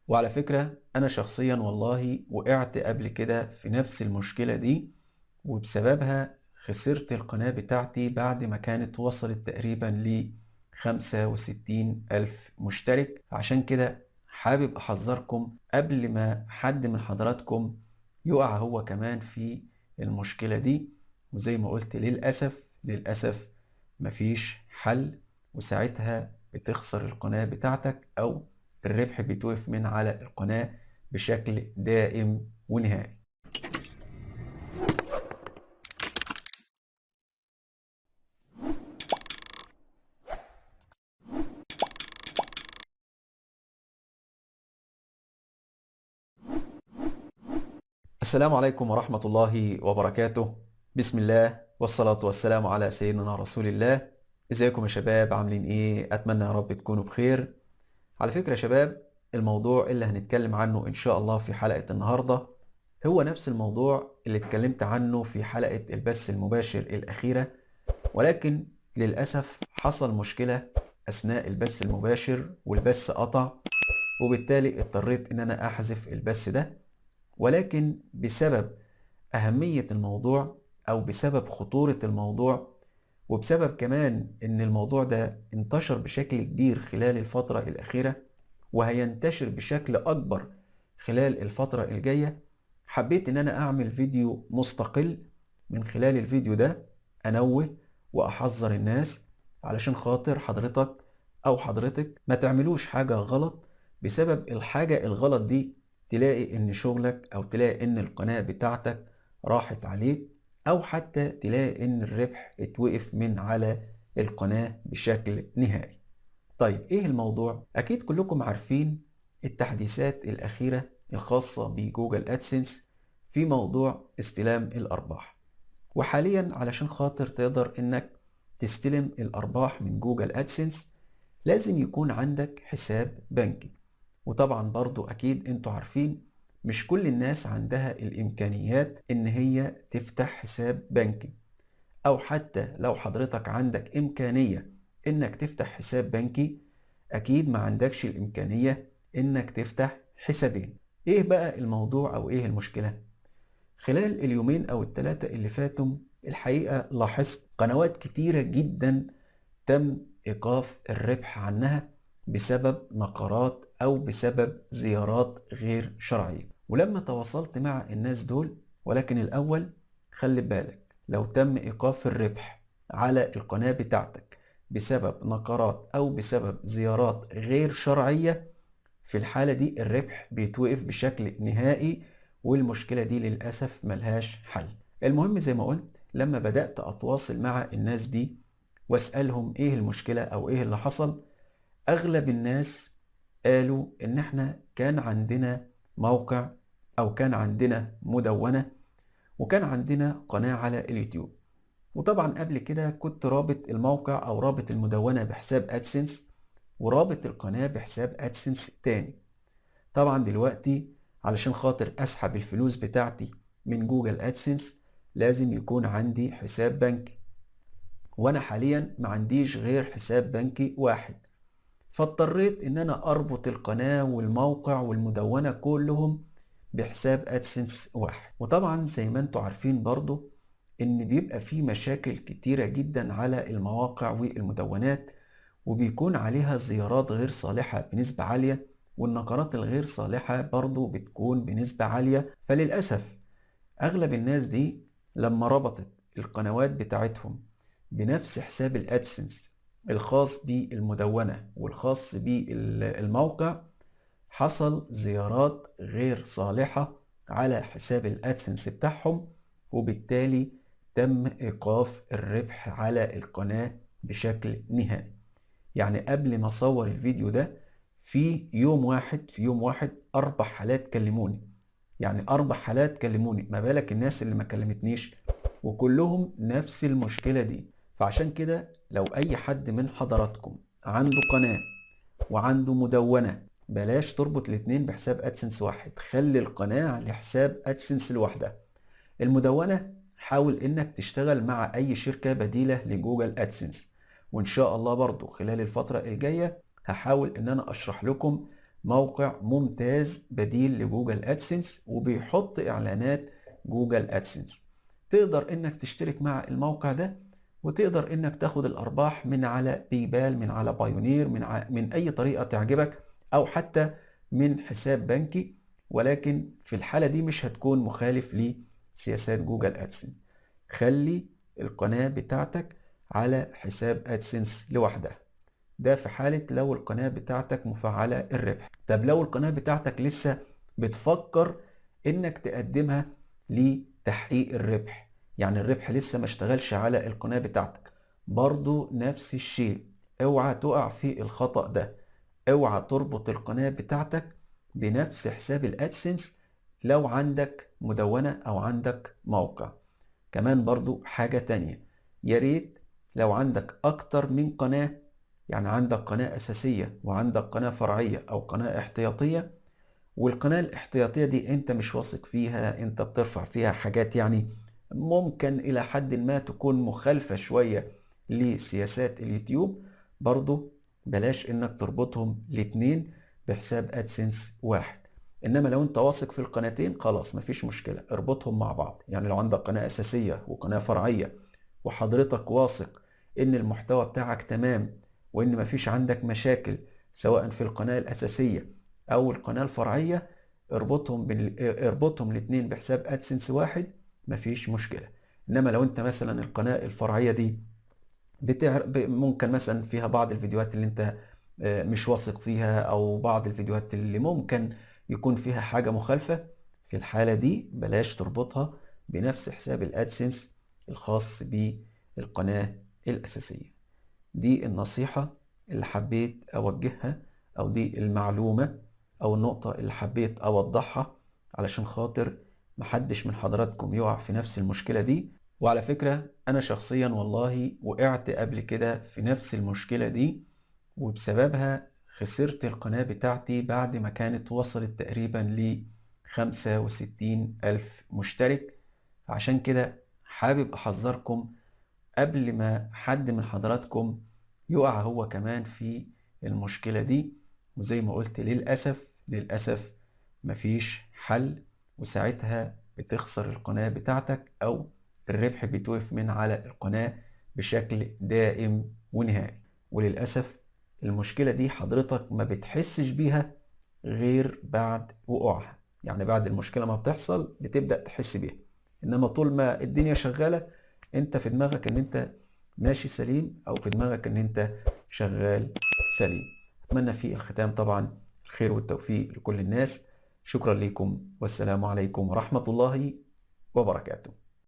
وعلى فكرة أنا شخصيا والله وقعت قبل كده في نفس المشكلة دي، وبسببها خسرت القناة بتاعتي بعد ما كانت وصلت تقريبا ل65,000 مشترك. عشان كده حابب أحذركم قبل ما حد من حضراتكم يقع هو كمان في المشكلة دي. وزي ما قلت للأسف مفيش حل، وساعتها بتخسر القناة بتاعتك أو الربح بيتوقف من على القناة بشكل دائم ونهائي. السلام عليكم ورحمة الله وبركاته. بسم الله والصلاة والسلام على سيدنا رسول الله. ازيكم يا شباب، عاملين ايه؟ اتمنى يا رب تكونوا بخير. على فكرة يا شباب، الموضوع اللي هنتكلم عنه ان شاء الله في حلقة النهاردة هو نفس الموضوع اللي اتكلمت عنه في حلقة البث المباشر الأخيرة، ولكن للأسف حصل مشكلة أثناء البث المباشر والبث قطع، وبالتالي اضطريت ان انا احذف البث ده. ولكن بسبب أهمية الموضوع أو بسبب خطورة الموضوع، وبسبب كمان إن الموضوع ده انتشر بشكل كبير خلال الفترة الأخيرة وهينتشر بشكل أكبر خلال الفترة الجاية، حبيت إن أنا أعمل فيديو مستقل. من خلال الفيديو ده أنوه وأحذر الناس علشان خاطر حضرتك أو حضرتك ما تعملوش حاجة غلط. بسبب الحاجة الغلط دي تلاقي إن شغلك أو تلاقي إن القناة بتاعتك راحت عليك، أو حتى تلاقي إن الربح اتوقف من على القناة بشكل نهائي. طيب إيه الموضوع؟ أكيد كلكم عارفين التحديثات الأخيرة الخاصة بجوجل أدسنس في موضوع استلام الأرباح. وحاليا علشان خاطر تقدر إنك تستلم الأرباح من جوجل أدسنس لازم يكون عندك حساب بنكي. وطبعا برضو أكيد أنتوا عارفين مش كل الناس عندها الإمكانيات إن هي تفتح حساب بنكي، أو حتى لو حضرتك عندك إمكانية إنك تفتح حساب بنكي أكيد ما عندكش الإمكانية إنك تفتح حسابين. إيه بقى الموضوع أو إيه المشكلة؟ خلال اليومين أو الثلاثة اللي فاتوا الحقيقة لاحظت قنوات كتيرة جدا تم إيقاف الربح عنها بسبب نقرات أو بسبب زيارات غير شرعية. ولما تواصلت مع الناس دول، ولكن الأول خلي بالك، لو تم إيقاف الربح على القناة بتاعتك بسبب نقرات أو بسبب زيارات غير شرعية، في الحالة دي الربح بيتوقف بشكل نهائي، والمشكلة دي للأسف ملهاش حل. المهم زي ما قلت، لما بدأت أتواصل مع الناس دي واسألهم ايه المشكلة او ايه اللي حصل، اغلب الناس قالوا ان احنا كان عندنا موقع او كان عندنا مدونة وكان عندنا قناة على اليوتيوب. وطبعا قبل كده كنت رابط الموقع او رابط المدونة بحساب ادسنس ورابط القناة بحساب ادسنس تاني. طبعا دلوقتي علشان خاطر اسحب الفلوس بتاعتي من جوجل ادسنس لازم يكون عندي حساب بنكي، وانا حاليا ما عنديش غير حساب بنكي واحد. فاضطريت ان انا اربط القناة والموقع والمدونة كلهم بحساب ادسنس واحد. وطبعا زي ما انتوا عارفين برضو ان بيبقى في مشاكل كتيرة جدا على المواقع والمدونات، وبيكون عليها زيارات غير صالحة بنسبة عالية، والنقرات الغير صالحة برضو بتكون بنسبة عالية. فللأسف أغلب الناس دي لما ربطت القنوات بتاعتهم بنفس حساب الأدسنس الخاص بالمدونة والخاص بالموقع، حصل زيارات غير صالحة على حساب الأدسنس بتاعهم، وبالتالي تم إيقاف الربح على القناة بشكل نهائي. يعني قبل ما أصور الفيديو ده في يوم واحد 4 حالات كلموني. يعني 4 حالات كلموني، ما بالك الناس اللي ما كلمتنيش؟ وكلهم نفس المشكلة دي. فعشان كده لو أي حد من حضراتكم عنده قناة وعنده مدونة، بلاش تربط الاتنين بحساب أدسنس واحد، خلي القناة لحساب أدسنس لوحدها. المدونة حاول إنك تشتغل مع أي شركة بديلة لجوجل أدسنس، وإن شاء الله برضو خلال الفترة الجاية هحاول إن أنا أشرح لكم موقع ممتاز بديل لجوجل ادسنس، وبيحط اعلانات جوجل ادسنس. تقدر انك تشترك مع الموقع ده، وتقدر انك تاخد الارباح من على بايبال، من على بايونير، من اي طريقة تعجبك، او حتى من حساب بنكي. ولكن في الحالة دي مش هتكون مخالف لسياسات جوجل ادسنس. خلي القناة بتاعتك على حساب ادسنس لوحدها. ده في حالة لو القناة بتاعتك مفعلة الربح. طب لو القناة بتاعتك لسه بتفكر انك تقدمها لتحقيق الربح، يعني الربح لسه ما اشتغلش على القناة بتاعتك، برضو نفس الشيء. اوعى تقع في الخطأ ده. اوعى تربط القناة بتاعتك بنفس حساب الادسنس لو عندك مدونة او عندك موقع. كمان برضو حاجة تانية، يا ريت لو عندك اكتر من قناة، يعني عندك قناة أساسية وعندك قناة فرعية أو قناة احتياطية، والقناة الاحتياطية دي أنت مش واثق فيها، أنت بترفع فيها حاجات يعني ممكن إلى حد ما تكون مخالفة شوية لسياسات اليوتيوب، برضو بلاش إنك تربطهم الاتنين بحساب أدسنس واحد. إنما لو أنت واثق في القناتين خلاص مفيش مشكلة، اربطهم مع بعض. يعني لو عندك قناة أساسية وقناة فرعية، وحضرتك واثق إن المحتوى بتاعك تمام، وإن مفيش عندك مشاكل سواء في القناة الأساسية أو القناة الفرعية، اربطهم الاتنين بحساب أدسنس واحد، مفيش مشكلة. إنما لو أنت مثلا القناة الفرعية دي ممكن مثلا فيها بعض الفيديوهات اللي أنت مش واثق فيها، أو بعض الفيديوهات اللي ممكن يكون فيها حاجة مخالفة، في الحالة دي بلاش تربطها بنفس حساب الأدسنس الخاص بالقناة الأساسية. دي النصيحة اللي حبيت أوجهها، أو دي المعلومة أو النقطة اللي حبيت أوضحها علشان خاطر محدش من حضراتكم يقع في نفس المشكلة دي. وعلى فكرة أنا شخصيا والله وقعت قبل كده في نفس المشكلة دي، وبسببها خسرت القناة بتاعتي بعد ما كانت وصلت تقريبا ل65,000 مشترك. عشان كده حابب أحذركم قبل ما حد من حضراتكم يقع هو كمان في المشكلة دي. وزي ما قلت للأسف مفيش حل، وساعتها بتخسر القناة بتاعتك، أو الربح بيتوقف من على القناة بشكل دائم ونهائي. وللأسف المشكلة دي حضرتك ما بتحسش بيها غير بعد وقوعها، يعني بعد المشكلة ما بتحصل بتبدأ تحس بيها. إنما طول ما الدنيا شغالة انت في دماغك ان انت ماشي سليم، او في دماغك ان انت شغال سليم. اتمنى في الختام طبعا الخير والتوفيق لكل الناس. شكرا لكم، والسلام عليكم ورحمة الله وبركاته.